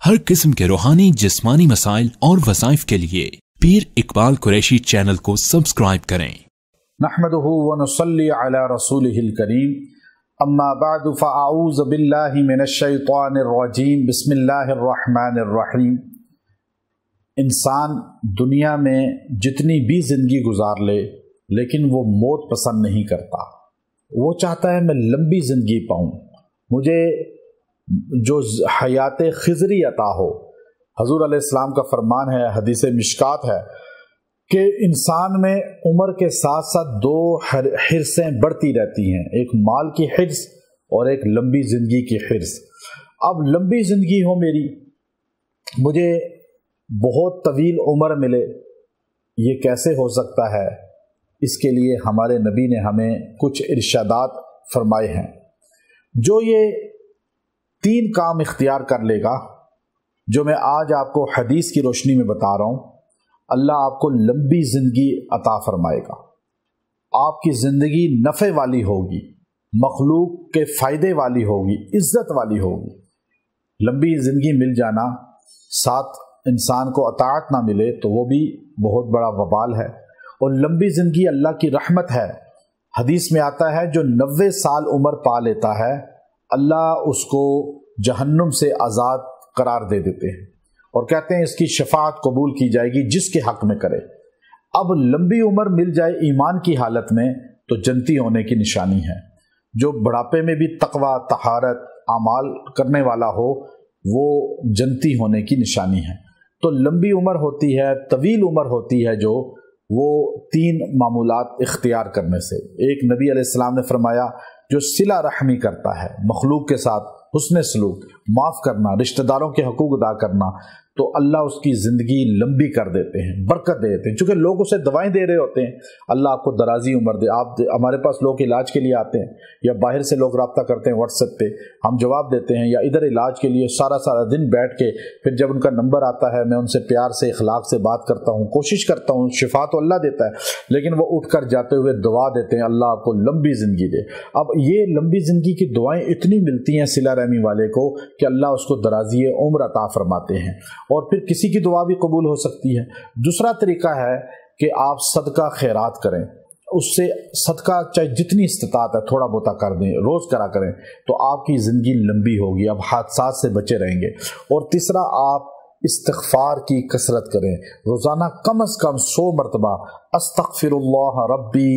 हर किस्म के रूहानी जिस्मानी मसाइल और वज़ाइफ के लिए पीर इकबाल कुरैशी चैनल को सब्सक्राइब करें। नहमदुहु व नुसल्ली अला रसूलिहिल करीम, अम्मा बअदु फ़अऊज़ु बिल्लाहि मिनश शैतानिर रजीम, बिस्मिल्लाहिर रहमानिर रहीम। इंसान दुनिया में जितनी भी ज़िंदगी गुजार ले, लेकिन वो मौत पसंद नहीं करता। वो चाहता है मैं लंबी ज़िंदगी पाऊँ, मुझे जो हयात खिज़री अता हो। हज़ूर अलैहिस्सलाम का फरमान है, हदीस मिशकात है कि इंसान में उम्र के साथ साथ दो हिर्सें बढ़ती रहती हैं, एक माल की हिर्स और एक लंबी ज़िंदगी की हिर्स। अब लंबी ज़िंदगी हो मेरी, मुझे बहुत तवील उम्र मिले, ये कैसे हो सकता है? इसके लिए हमारे नबी ने हमें कुछ इरशादात फरमाए हैं। जो ये 3 काम इख्तियार कर लेगा, जो मैं आज आपको हदीस की रोशनी में बता रहा हूँ, अल्लाह आपको लंबी ज़िंदगी अता फरमाएगा। आपकी ज़िंदगी नफ़े वाली होगी, मखलूक के फ़ायदे वाली होगी, इज़्ज़त वाली होगी। लंबी ज़िंदगी मिल जाना, साथ इंसान को अताअत ना मिले तो वो भी बहुत बड़ा वबाल है। और लंबी ज़िंदगी अल्लाह की रहमत है। हदीस में आता है, जो 90 साल उम्र पा लेता है, अल्लाह उसको जहन्नुम से आज़ाद करार दे देते हैं और कहते हैं इसकी शफाअत कबूल की जाएगी जिसके हक में करे। अब लंबी उम्र मिल जाए ईमान की हालत में तो जन्नती होने की निशानी है। जो बुढ़ापे में भी तकवा, तहारत, अमाल करने वाला हो, वो जन्नती होने की निशानी है। तो लंबी उम्र होती है, तवील उम्र होती है, जो वो 3 मामूलात इख्तियार करने से। एक, नबी अलैहिस्सलाम ने फरमाया, जो सिला रहमी करता है, मखलूक के साथ हुस्न सलूक, माफ़ करना, रिश्तेदारों के हकूक़ अदा करना, तो अल्लाह उसकी ज़िंदगी लंबी कर देते हैं, बरकत दे देते हैं। चूँकि लोग उसे दवाएं दे रहे होते हैं, अल्लाह आपको दराजी उम्र दे। हमारे पास लोग इलाज के लिए आते हैं, या बाहर से लोग रब्ता करते हैं व्हाट्सएप पे, हम जवाब देते हैं, या इधर इलाज के लिए सारा दिन बैठ के फिर जब उनका नंबर आता है, मैं उनसे प्यार से, इखलाक से बात करता हूँ, कोशिश करता हूँ। शिफा तो अल्लाह देता है, लेकिन वो उठ कर जाते हुए दुआ देते हैं, अल्लाह आपको लंबी ज़िंदगी दे। अब ये लंबी ज़िंदगी की दुआएँ इतनी मिलती हैं सिला रहमी वाले को कि अल्लाह उसको दराजी उम्र अता फरमाते हैं, और फिर किसी की दुआ भी कबूल हो सकती है। दूसरा तरीका है कि आप सदका खैरात करें, उससे सदका चाहे जितनी इस्तिताअत है थोड़ा बहुता कर दें, रोज़ करा करें, तो आपकी ज़िंदगी लंबी होगी, आप हादसात से बचे रहेंगे। और तीसरा, आप इस्तिग़फ़ार की कसरत करें, रोज़ाना कम अज़ कम 100 मरतबा अस्तग़फ़िरुल्लाह रब्बी,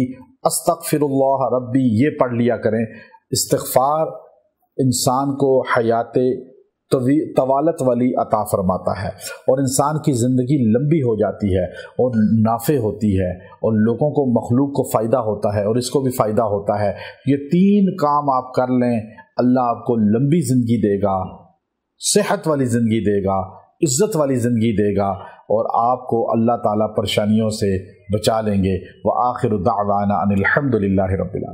अस्तग़फ़िरुल्लाह रब्बी ये पढ़ लिया करें। इस्तिग़फ़ार इंसान को हयात तवालत वाली अता फरमाता है, और इंसान की ज़िंदगी लंबी हो जाती है और नाफ़े होती है, और लोगों को, मखलूक को फ़ायदा होता है और इसको भी फ़ायदा होता है। ये 3 काम आप कर लें, अल्लाह आपको लंबी ज़िंदगी देगा, सेहत वाली ज़िंदगी देगा, इज़्ज़त वाली ज़िंदगी देगा, और आपको अल्लाह ताला परेशानियों से बचा लेंगे। व आखिरु दावाना अनिल हम्दुलिल्लाहि रब्बिल आलमीन।